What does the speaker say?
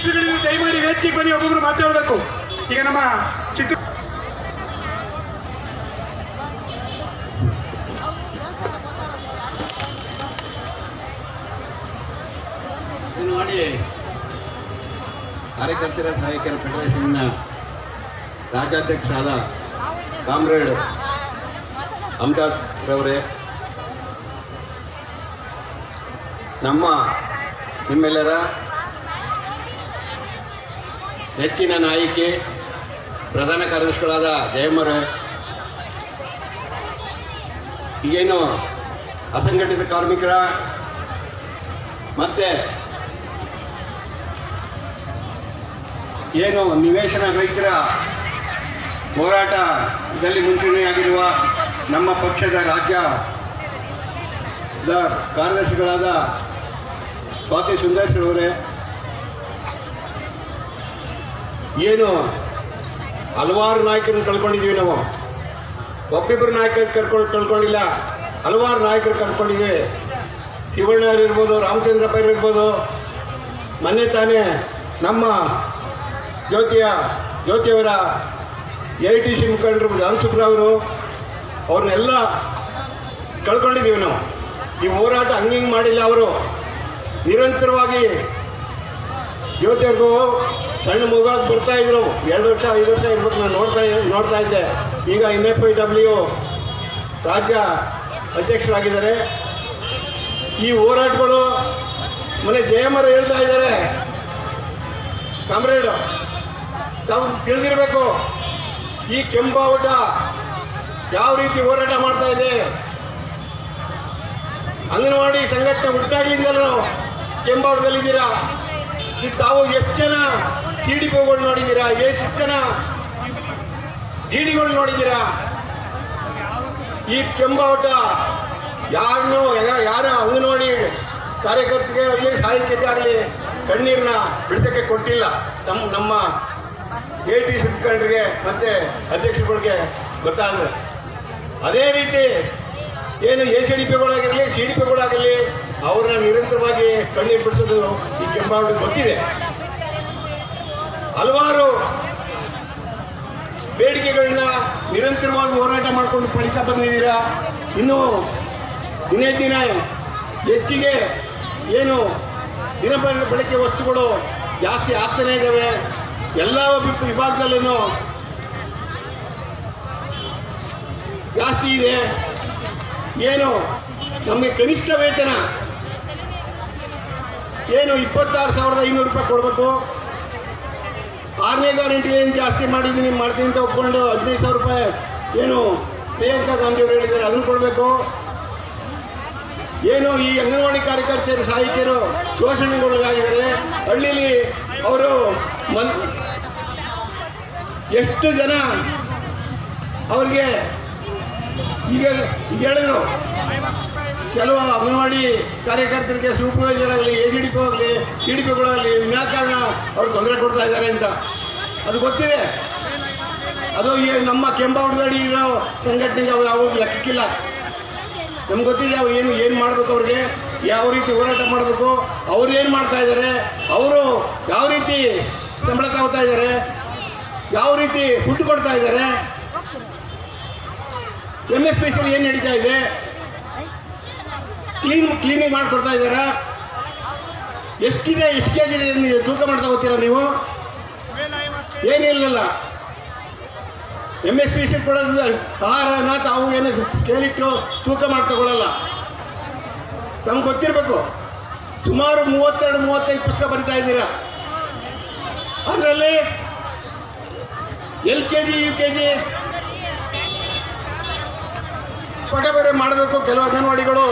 ಅಧ್ಯಕ್ಷರುಗಳಿಗೆ ದಯಮಾಡಿ ವೇದಿಕೆಗೆ ಬನ್ನಿ, ಒಬ್ಬೊಬ್ರು ಮಾತಾಡಬೇಕು. ಈಗ ನಮ್ಮ ಚಿತ್ರ ಮಾಡಿ ಕಾರ್ಯಕರ್ತರ ಸಹಾಯಕರ ಫೆಡರೇಷನ್ನ ರಾಜ್ಯಾಧ್ಯಕ್ಷರಾದ ಕಾಮ್ರೇಡ್ ಅಮ್ಜಾದ್ ರವರೇ, ನಿಮ್ಮೆಲ್ಲರ ನೆಚ್ಚಿನ ನಾಯಕಿ ಪ್ರಧಾನ ಕಾರ್ಯದರ್ಶಿಗಳಾದ ಜಯಮ್ಮರೇ, ಈಗೇನು ಅಸಂಘಟಿತ ಕಾರ್ಮಿಕರ ಮತ್ತು ಏನು ನಿವೇಶನ ರೈತರ ಹೋರಾಟದಲ್ಲಿ ಮುಂಚೂಣಿಯಾಗಿರುವ ನಮ್ಮ ಪಕ್ಷದ ರಾಜ್ಯದ ಕಾರ್ಯದರ್ಶಿಗಳಾದ ಸ್ವಾತಿ ಸುಂದರ್ಶರವರೇ, ಏನು ಹಲವಾರು ನಾಯಕರನ್ನು ಕಳ್ಕೊಂಡಿದ್ದೀವಿ ನಾವು. ಒಬ್ಬಿಬ್ಬರು ನಾಯಕರು ಕಳ್ಕೊಂಡಿಲ್ಲ, ಹಲವಾರು ನಾಯಕರು ಕಳ್ಕೊಂಡಿದ್ದೀವಿ. ಶಿವಣ್ಣವ್ರು ಇರ್ಬೋದು, ರಾಮಚಂದ್ರಪ್ಪ ಇರ್ಬೋದು, ಮೊನ್ನೆ ತಾನೇ ನಮ್ಮ ಜ್ಯೋತಿಯವರ AITC ಮುಖಂಡರು ರಾಮಚಂದ್ರವರು ಅವ್ರನ್ನೆಲ್ಲ ಕಳ್ಕೊಂಡಿದ್ದೀವಿ ನಾವು. ಈ ಹೋರಾಟ ಹಂಗಿಂಗೆ ಮಾಡಿಲ್ಲ. ಅವರು ನಿರಂತರವಾಗಿ ಜ್ಯೋತಿಯವ್ರಿಗೂ ಸಣ್ಣ ಮಗುವಾಗಿ ಬರ್ತಾಯಿದ್ರು. 2 ವರ್ಷ 5 ವರ್ಷ ಇರ್ಬೇಕು. ನಾನು ನೋಡ್ತಾ ಇದ್ದೆ. ಈಗ NFIW ರಾಜ್ಯ ಅಧ್ಯಕ್ಷರಾಗಿದ್ದಾರೆ. ಈ ಹೋರಾಟಗಳು ಮೊನ್ನೆ ಜಯಮ್ಮರು ಹೇಳ್ತಾ ಇದ್ದಾರೆ, ಕಾಮ್ರೇಡ್ ತಾವು ತಿಳಿದಿರಬೇಕು, ಈ ಕೆಂಪಾವುಟ ಯಾವ ರೀತಿ ಹೋರಾಟ ಮಾಡ್ತಾ ಇದೆ. ಅಂಗನವಾಡಿ ಸಂಘಟನೆ ಹುಟ್ಟಾಗ್ಲಿಂದಲೂ ಕೆಂಪಾವುಟದಲ್ಲಿದ್ದೀರಾ. ಈಗ ತಾವು ಎಷ್ಟು ಜನ CDPಗಳು ನೋಡಿದ್ದೀರಾ, ಎಷ್ಟು ಜನ DDಗಳು ನೋಡಿದ್ದೀರಾ. ಈ ಕೆಂಪಾವುಟ ಯಾರ ಅಂಗನವಾಡಿ ಕಾರ್ಯಕರ್ತರಿಗೆ ಆಗಲಿ ಸಹಾಯಕರಿಗೆ ಆಗಲಿ ಕಣ್ಣೀರನ್ನ ಬಿಡಿಸೋಕ್ಕೆ ಕೊಟ್ಟಿಲ್ಲ. ನಮ್ಮ AITC ಮುಖಂಡರಿಗೆ ಮತ್ತು ಅಧ್ಯಕ್ಷರುಗಳಿಗೆ ಗೊತ್ತಾದರೆ. ಅದೇ ರೀತಿ ಏನು ACDPಗಳಾಗಿರಲಿ CDPಗಳಾಗಿರಲಿ ಅವ್ರನ್ನ ನಿರಂತರವಾಗಿ ಕಣ್ಣೀರು ಬಿಡಿಸೋದು ಈ ಕೆಂಪಾವಟಿಗೆ ಗೊತ್ತಿದೆ. ಹಲವಾರು ಬೇಡಿಕೆಗಳನ್ನ ನಿರಂತರವಾಗಿ ಹೋರಾಟ ಮಾಡಿಕೊಂಡು ಪಡಿತಾ ಬಂದಿದ್ದೀರಾ. ಇನ್ನೂ ದಿನೇ ದಿನ ಹೆಚ್ಚಿಗೆ ಏನು ಬಳಕೆ ವಸ್ತುಗಳು ಜಾಸ್ತಿ ಆಗ್ತಾನೇ ಇದ್ದಾವೆ. ಎಲ್ಲ ವಿಭಾಗದಲ್ಲೂ ಜಾಸ್ತಿ ಇದೆ. ಏನು ನಮಗೆ ಕನಿಷ್ಠ ವೇತನ ಏನು 26,500 ರೂಪಾಯಿ ಕೊಡಬೇಕು. 6ನೇ ಗ್ಯಾರಂಟಿಗೆ ಏನು ಜಾಸ್ತಿ ಮಾಡ್ತೀನಿ ಅಂತ ಒಪ್ಕೊಂಡು 15,000 ರೂಪಾಯಿ ಏನು ಪ್ರಿಯಾಂಕಾ ಗಾಂಧಿ ಅವರು ಹೇಳಿದ್ದಾರೆ ಅದನ್ನು ಕೊಡಬೇಕು. ಏನು ಈ ಅಂಗನವಾಡಿ ಕಾರ್ಯಕರ್ತೆಯರು ಸಹಾಯಕಿಯರು ಶೋಷಣೆಗೊಳಗಾಗಿದ್ದಾರೆ. ಹಳ್ಳಿಲಿ ಅವರು ಎಷ್ಟು ಜನ ಅವ್ರಿಗೆ ಈಗ ಹೇಳಿದ್ರು, ಕೆಲವು ಅಂಗನವಾಡಿ ಕಾರ್ಯಕರ್ತರಿಗೆ ಸೂಪರ್ವೈಸರ್ ಆಗಲಿ ACDP ಆಗಲಿ CDPಗಳಾಗಲಿ ವಿನಾಕಾರಣ ಅವರು ತೊಂದರೆ ಕೊಡ್ತಾ ಇದ್ದಾರೆ ಅಂತ ಅದು ಗೊತ್ತಿದೆ. ಅದು ನಮ್ಮ ಕೆಂಪಾವಟದಡಿ ಇರೋ ಸಂಘಟನೆಗೆ ಅವ್ರಿಗೆ ಲೆಕ್ಕಕ್ಕಿಲ್ಲ. ನಮ್ಗೆ ಗೊತ್ತಿದೆ ಅವ್ರು ಏನು ಮಾಡಬೇಕು, ಅವ್ರಿಗೆ ಯಾವ ರೀತಿ ಹೋರಾಟ ಮಾಡಬೇಕು, ಅವ್ರು ಏನು ಮಾಡ್ತಾ ಇದ್ದಾರೆ, ಅವರು ಯಾವ ರೀತಿ ಸಂಬಳ ತಗೋತಾ ಇದ್ದಾರೆ, ಯಾವ ರೀತಿ ಫುಡ್ ಕೊಡ್ತಾ ಇದ್ದಾರೆ, MSPCಯಲ್ಲಿ ಏನು ನಡೀತಾ ಇದೆ, ಕ್ಲೀನಿಂಗ್ ಮಾಡಿಕೊಡ್ತಾ ಇದ್ದಾರಾ, ಎಷ್ಟಿದೆ, ಎಷ್ಟು KG ಇದೆ ನೀವು ತೂಕ ಮಾಡ್ತಾ ಹೋಗ್ತೀರಾ ನೀವು? ಏನಿಲ್ಲಲ್ಲ. MSPC ಕೊಡೋದು ಆಹಾರನ ತಾವು ಏನು ಸ್ಕೇಲಿಟ್ಟು ತೂಕ ಮಾಡಿ ತಗೊಳ್ಳಲ್ಲ. ತಮ್ಗೆ ಗೊತ್ತಿರಬೇಕು. ಸುಮಾರು 32-35 ಪುಸ್ತಕ ಬರಿತಾ ಇದ್ದೀರಾ. ಅದರಲ್ಲಿ LKG UKG ಪಠ ಬೇರೆ ಮಾಡಬೇಕು. ಕೆಲವು ಅಂಗನವಾಡಿಗಳು